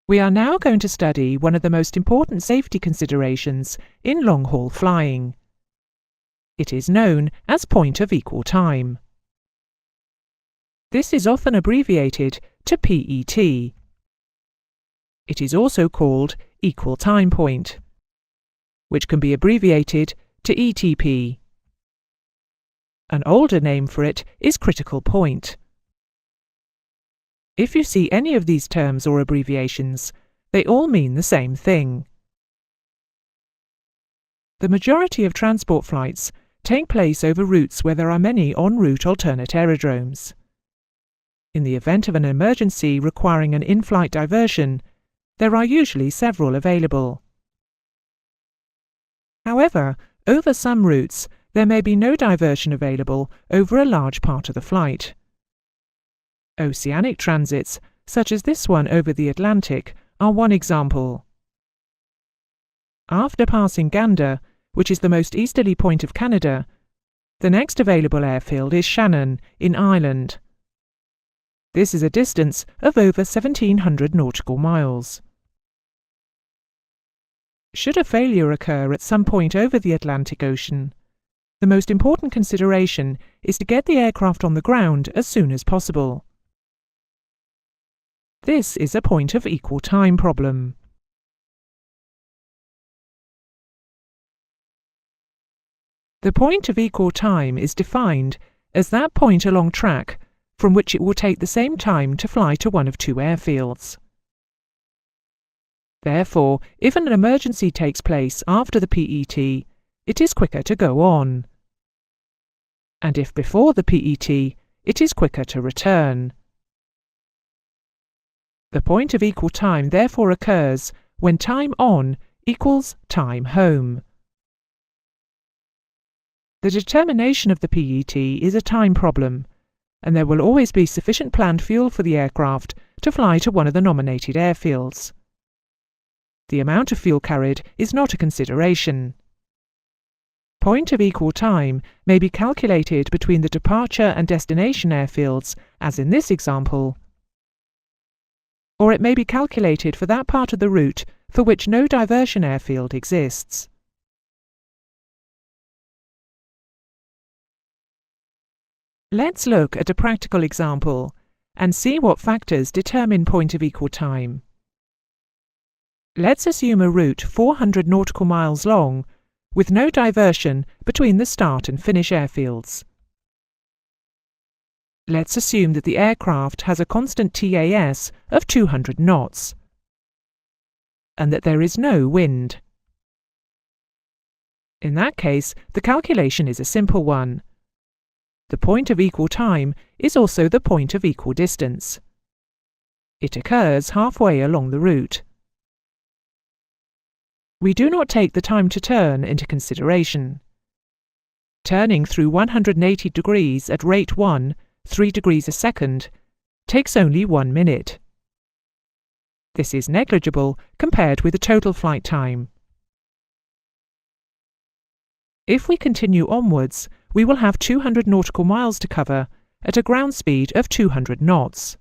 We are now going to study one of the most important safety considerations in long-haul flying. It is known as point of equal time. This is often abbreviated to PET. It is also called equal time point, which can be abbreviated to ETP. An older name for it is critical point. If you see any of these terms or abbreviations, they all mean the same thing. The majority of transport flights take place over routes where there are many en route alternate aerodromes. In the event of an emergency requiring an in-flight diversion, there are usually several available. However, over some routes, there may be no diversion available over a large part of the flight. Oceanic transits, such as this one over the Atlantic, are one example. After passing Gander, which is the most easterly point of Canada, the next available airfield is Shannon in Ireland. This is a distance of over 1,700 nautical miles. Should a failure occur at some point over the Atlantic Ocean, the most important consideration is to get the aircraft on the ground as soon as possible. This is a point of equal time problem. The point of equal time is defined as that point along track from which it will take the same time to fly to one of two airfields. Therefore, if an emergency takes place after the PET, it is quicker to go on. And if before the PET, it is quicker to return. The point of equal time therefore occurs when time on equals time home. The determination of the PET is a time problem, and there will always be sufficient planned fuel for the aircraft to fly to one of the nominated airfields. The amount of fuel carried is not a consideration. Point of equal time may be calculated between the departure and destination airfields, as in this example, or it may be calculated for that part of the route for which no diversion airfield exists. Let's look at a practical example and see what factors determine point of equal time. Let's assume a route 400 nautical miles long with no diversion between the start and finish airfields. Let's assume that the aircraft has a constant TAS of 200 knots and that there is no wind. In that case, the calculation is a simple one. The point of equal time is also the point of equal distance. It occurs halfway along the route. We do not take the time to turn into consideration. Turning through 180 degrees at rate 1, 3 degrees a second, takes only 1 minute. This is negligible compared with the total flight time. If we continue onwards, we will have 200 nautical miles to cover at a ground speed of 200 knots.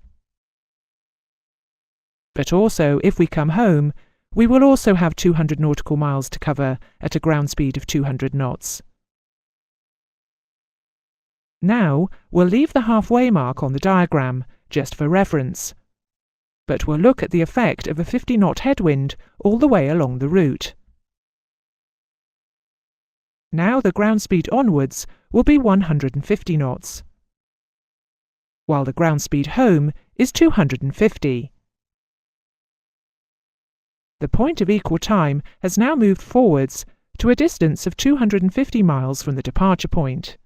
But also, if we come home, we will also have 200 nautical miles to cover at a ground speed of 200 knots. Now, we'll leave the halfway mark on the diagram, just for reference. But we'll look at the effect of a 50-knot headwind all the way along the route. Now the ground speed onwards will be 150 knots, while the ground speed home is 250. The point of equal time has now moved forwards to a distance of 250 miles from the departure point.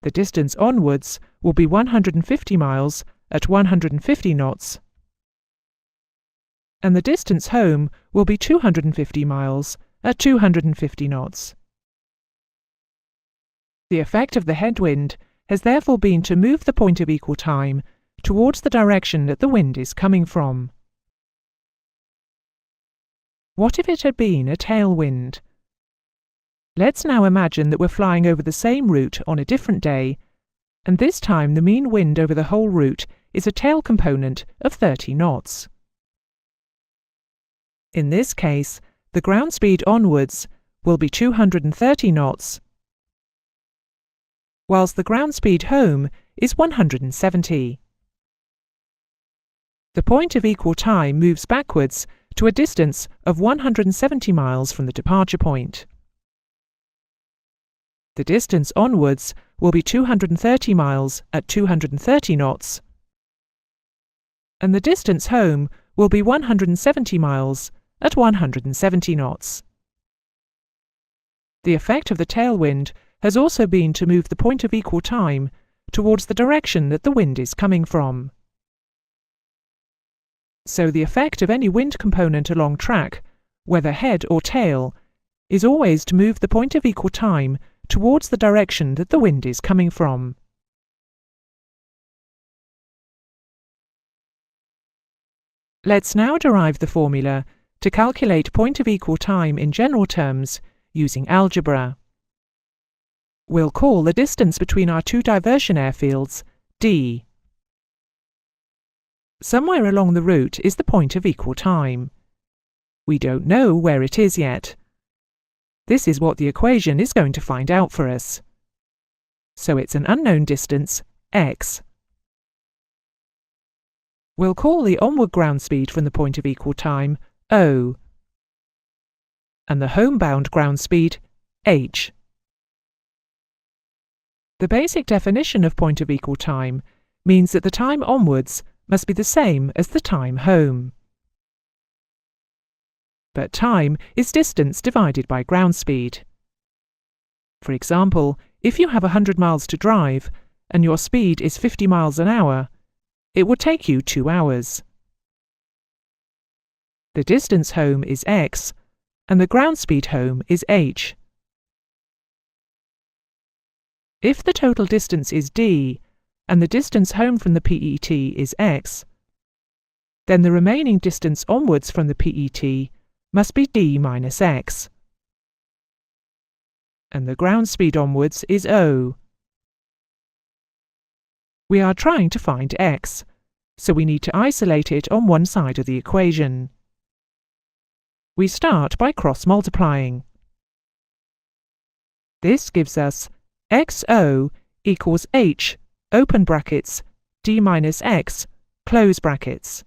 The distance onwards will be 150 miles at 150 knots, and the distance home will be 250 miles at 250 knots. The effect of the headwind has therefore been to move the point of equal time towards the direction that the wind is coming from. What if it had been a tailwind? Let's now imagine that we're flying over the same route on a different day, and this time the mean wind over the whole route is a tail component of 30 knots. In this case, the ground speed onwards will be 230 knots, whilst the ground speed home is 170. The point of equal time moves backwards to a distance of 170 miles from the departure point. The distance onwards will be 230 miles at 230 knots, and the distance home will be 170 miles at 170 knots. The effect of the tailwind has also been to move the point of equal time towards the direction that the wind is coming from. So the effect of any wind component along track, whether head or tail, is always to move the point of equal time towards the direction that the wind is coming from. Let's now derive the formula to calculate point of equal time in general terms using algebra. We'll call the distance between our two diversion airfields d. Somewhere along the route is the point of equal time. We don't know where it is yet. This is what the equation is going to find out for us. So it's an unknown distance, x. We'll call the onward ground speed from the point of equal time o, and the homebound ground speed h. The basic definition of point of equal time means that the time onwards must be the same as the time home. But time is distance divided by ground speed. For example, if you have 100 miles to drive and your speed is 50 miles an hour, it would take you 2 hours. The distance home is x, and the ground speed home is h. If the total distance is d, and the distance home from the PET is x, then the remaining distance onwards from the PET must be d minus x. And the ground speed onwards is o. We are trying to find x, so we need to isolate it on one side of the equation. We start by cross-multiplying. This gives us xo equals h, open brackets, d minus x, close brackets.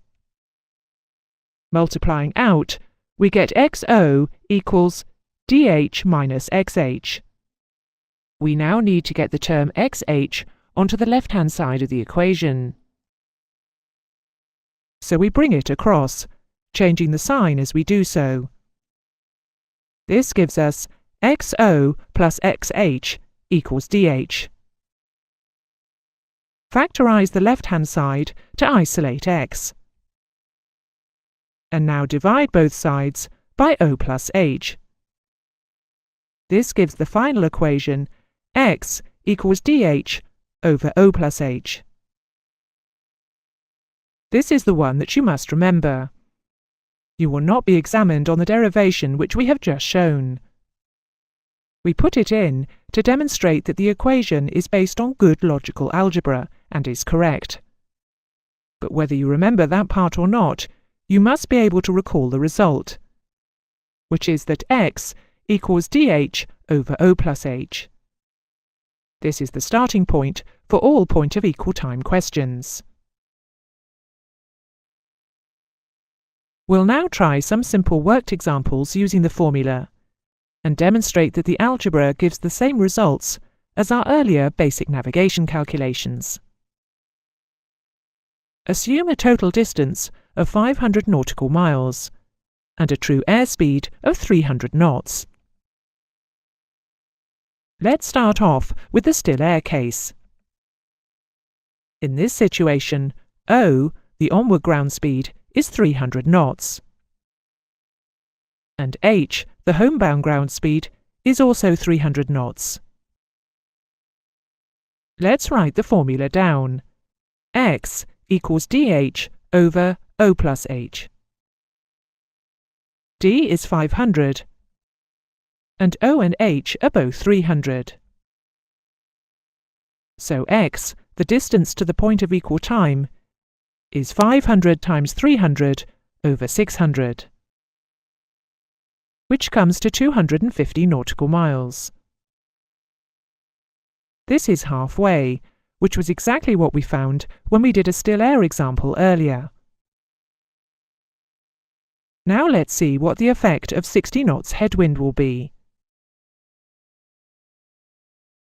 Multiplying out, we get xo equals dh minus xh. We now need to get the term xh onto the left-hand side of the equation. So we bring it across, changing the sign as we do so. This gives us xo plus xh equals dh. Factorise the left-hand side to isolate x. And now divide both sides by o plus h. This gives the final equation x equals dh over o plus h. This is the one that you must remember. You will not be examined on the derivation which we have just shown. We put it in to demonstrate that the equation is based on good logical algebra and is correct. But whether you remember that part or not, you must be able to recall the result, which is that x equals dh over o plus h. This is the starting point for all point of equal time questions. We'll now try some simple worked examples using the formula, and demonstrate that the algebra gives the same results as our earlier basic navigation calculations. Assume a total distance of 500 nautical miles and a true airspeed of 300 knots. Let's start off with the still air case. In this situation, O, the onward ground speed, is 300 knots. And h, the homebound ground speed, is also 300 knots. Let's write the formula down. X equals dh over o plus h. D is 500, and o and h are both 300. So x, the distance to the point of equal time, is 500 times 300 over 600, which comes to 250 nautical miles. This is halfway, which was exactly what we found when we did a still air example earlier. Now let's see what the effect of 60 knots headwind will be.